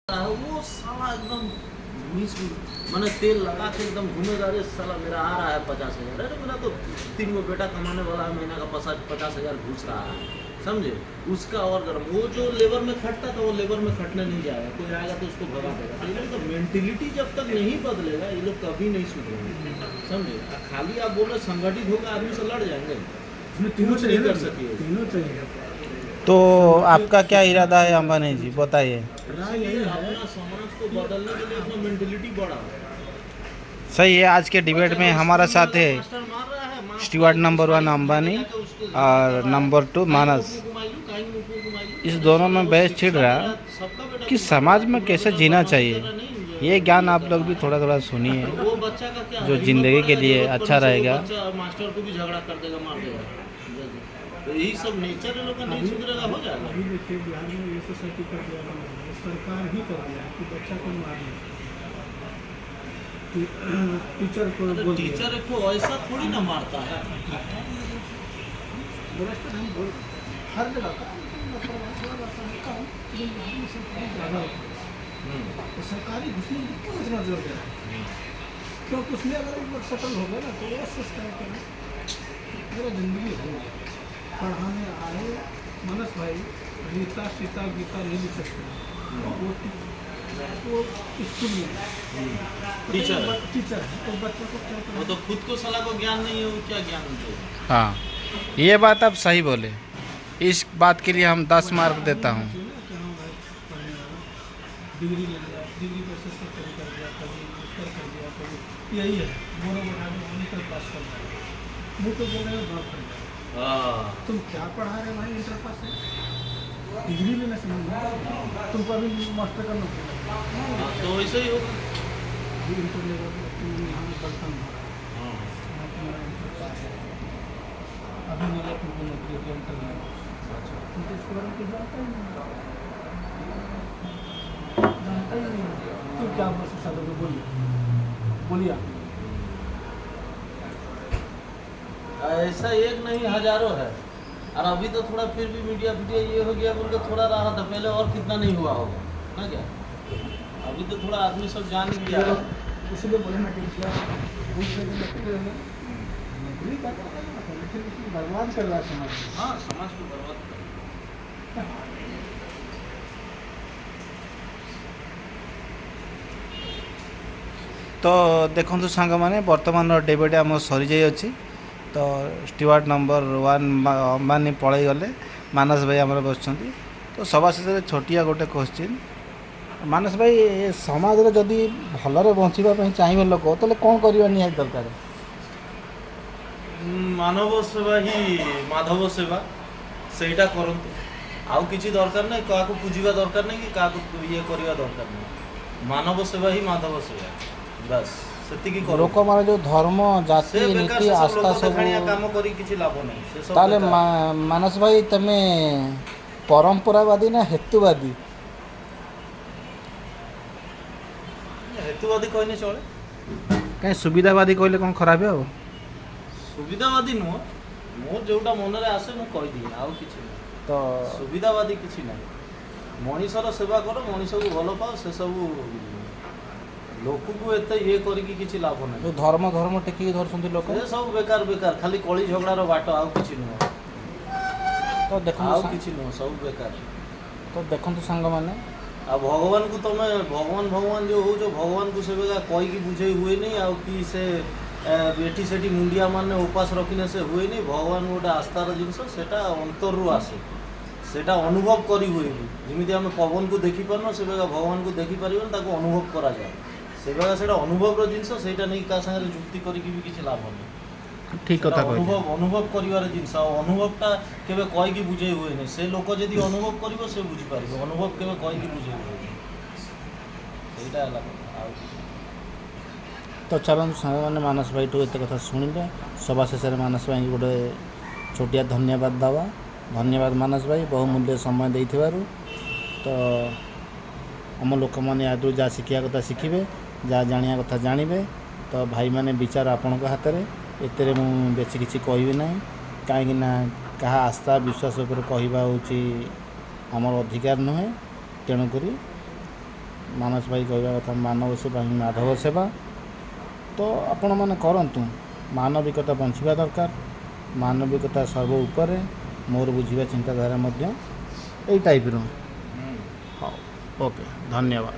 वो साला एकदम मिस मैंने तेल लगा के एकदम घूमेगा। अरे साला मेरा आ रहा है 50,000। अरे मेरा तो 3 गो बेटा कमाने वाला है, महीना का 50,000 घुस रहा है, समझे। उसका और गर्म वो जो लेबर में खटता था वो लेबर में खटने नहीं जाएगा, कोई आएगा तो उसको भगा देगा। तो ये लोग तो मेंटेलिटी जब तक नहीं बदलेगा ये लोग कभी नहीं सुधरेंगे, समझे। खाली आप बोल रहे संगठित होकर आदमी से लड़ जाएंगे, तीनों नहीं कर सकिए। तीनों चाहिए। तो आपका क्या इरादा है अंबानी जी, बताइए। अपना समाज को बदलने के लिए अपना मेंटेलिटी बढ़ा। सही है। आज के डिबेट में हमारा साथ है स्टीवर्ड नंबर 1 अंबानी और नंबर 2 मानस। इस दोनों में बहस छिड़ रहा कि समाज में कैसे जीना चाहिए। ये ज्ञान आप लोग भी थोड़ा थोड़ा सुनिए, जो ज़िंदगी के लिए अच्छा रहेगा। मास्टर को भी झगड़ा कर देगा, मार देगा। तो यही सब नेचर लोग का नहीं सुधरेगा, हो जाएगा। अभी देखिए बिहार में ये सोसाइटी कर दिया है, सरकार ही कर दिया है कि बच्चा को मारना, टीचर को बोल दिया। टीचर को ऐसा थोड़ी ना मारता है। हर जगह का सरकारी घुसने की क्यों इतना जोर दे रहा है? क्योंकि उसमें अगर एक बार सेटल हो गया ना तो वो मेरा जिंदगी हो गई। पढ़ाने आए मानस भाई रीता सीता गीता नहीं लिख सकते, वो स्कूल में टीचर है तो बच्चों को क्या वो तो खुद को सलाह को ज्ञान नहीं है, वो क्या ज्ञान देगा। हाँ, ये बात आप सही बोले। इस बात के लिए हम 10 मार्क देता हूँ। डिग्री ले लिया, डिग्री पर से कर दिया, कभी उत्तर कर दिया, कभी यही है बोलो बना के इंटर पास कर दिया। मुँह तो बोल रहे हो बात कर दिया। तुम क्या पढ़ा रहे भाई? इंटर पास है, डिग्री लेना समझ तुमको अभी मास्टर करना पड़ेगा। तो वैसे ही होगा। इंटर लेवल तुम यहाँ बढ़ता हूँ, तुम्हारा इंटर पास है, अभी मेरा तुमको नौकरी के इंटर में तुम तो इसके बारे में कुछ जानता ही नहीं, तुम क्या बस सालों को बोलिए आप। ऐसा एक नहीं हजारों है। और अभी तो थोड़ा फिर भी मीडिया ये हो गया बोल के थोड़ा रहा था, पहले और कितना नहीं हुआ होगा ना क्या। अभी तो थोड़ा आदमी सब जान गया है। इसलिए बोले ना कि नौकरी करता है लेकिन बर्बाद कर रहा है समाज। हाँ, समाज को बर्बाद कर। तो देखो सांग मैंने बर्तमान डिबेट आम सरी जाइए। तो स्टीवर्ड नंबर 1 अंबानी पलि गले, मानस भाई आम बस। तो सभा शेष छोटिया गोटे क्वेश्चन, मानस भाई समाज में जदि भलरे बचापी चाहिए लोक तो कौन करवा निहाती दरकार? मानव सेवा ही माधव सेवा, सेटा करंतु। आउ किसी दरकार नहीं, क्या पूजा दरकार नहीं कि क्या ये करवा दरकार नहीं। मानव सेवा ही माधव सेवा, बस सेतिकी करो। लोक माने जो धर्म जाति नीति आस्था सब काम करी किछि लाभ नहीं से सब। ताले मानस भाई तमे परंपरावादी ना हेतुवादी? हेतुवादी कहने चले, कहीं सुविधावादी कहले कौन खराब है? सुविधावादी नुह, मो जोटा मन रे आसे मु कहि दिए, आउ किछि नहीं। तो सुविधावादी किछि नहीं। मनीषर सेवा करो, मनीष को भल पाओ, से सब लोक को एत ये करिकी किछि लाभ नहीं। जो धर्म धर्म टेकी धरछंती लोक, ये सब बेकार बेकार, खाली कली झगड़ार बाट, आउ किछि नुह। तो देखो आउ किछि नुह, सब बेकार। तो देखंतु सांग माने आ भगवान को तुम भगवान जो हो, जो भगवान को सब कही की बुझे हुए नहीं, आउ कि से बेटी सेठी मुंडिया मान उपास रखिने से हुए नहीं। भगवान गोटे आस्थार जिनस, सेटा अंतरु आसे, सेटा अनुभव करी हुए। जमी आम पवन को देखी पारन से भगवान को देखी पार, अनुभव करा जाए से अनुभव जिनस, से नहीं क्या सागर जुक्ति करी भी किसी लाभ नहीं। ठीक कथा अनुभव कर जिनस, अनुभवटा केवे कहीकि बुझे हुए नहीं। से लोक जदि अनुभव कर से बुझीपार, अनुभव केवे कहीकि बुझे हुए नहीं। तो चलो सांग मैंने मानस भाई टू एत कथा शुणिले। सभा शेष में मानस भाई गोटे छोटिया धन्यवाद दवा। धन्यवाद मानस भाई, बहुमूल्य समय देइथिबारु। तो आम लोक मैंने आदि जहाँ शिखा कथा शिखे, जहाँ जाना कथा जानवे। तो भाई मैंने विचार आपण हाथ में, एते मु बेसी किसी कहबी ना, कहीं क्या आस्था विश्वास उपर कहवा हूँ आमर अधिकार नुहे। तेणुक ମାନସ ଭାଇ କହିବା କଥା ମାନବ ସେବା ହିଁ ମାଧବ ସେବା। ତ ଆପଣମାନେ କରନ୍ତୁ, ମାନବିକତା ବଞ୍ଚିବା ଦରକାର, ମାନବିକତା ସର୍ବ ଉପରେ। ମୋର ବୁଝିବା ଚିନ୍ତାଧାରା ମଧ୍ୟ ଏଇ ଟାଇପ୍ର। ହଉ, ଓକେ, ଧନ୍ୟବାଦ।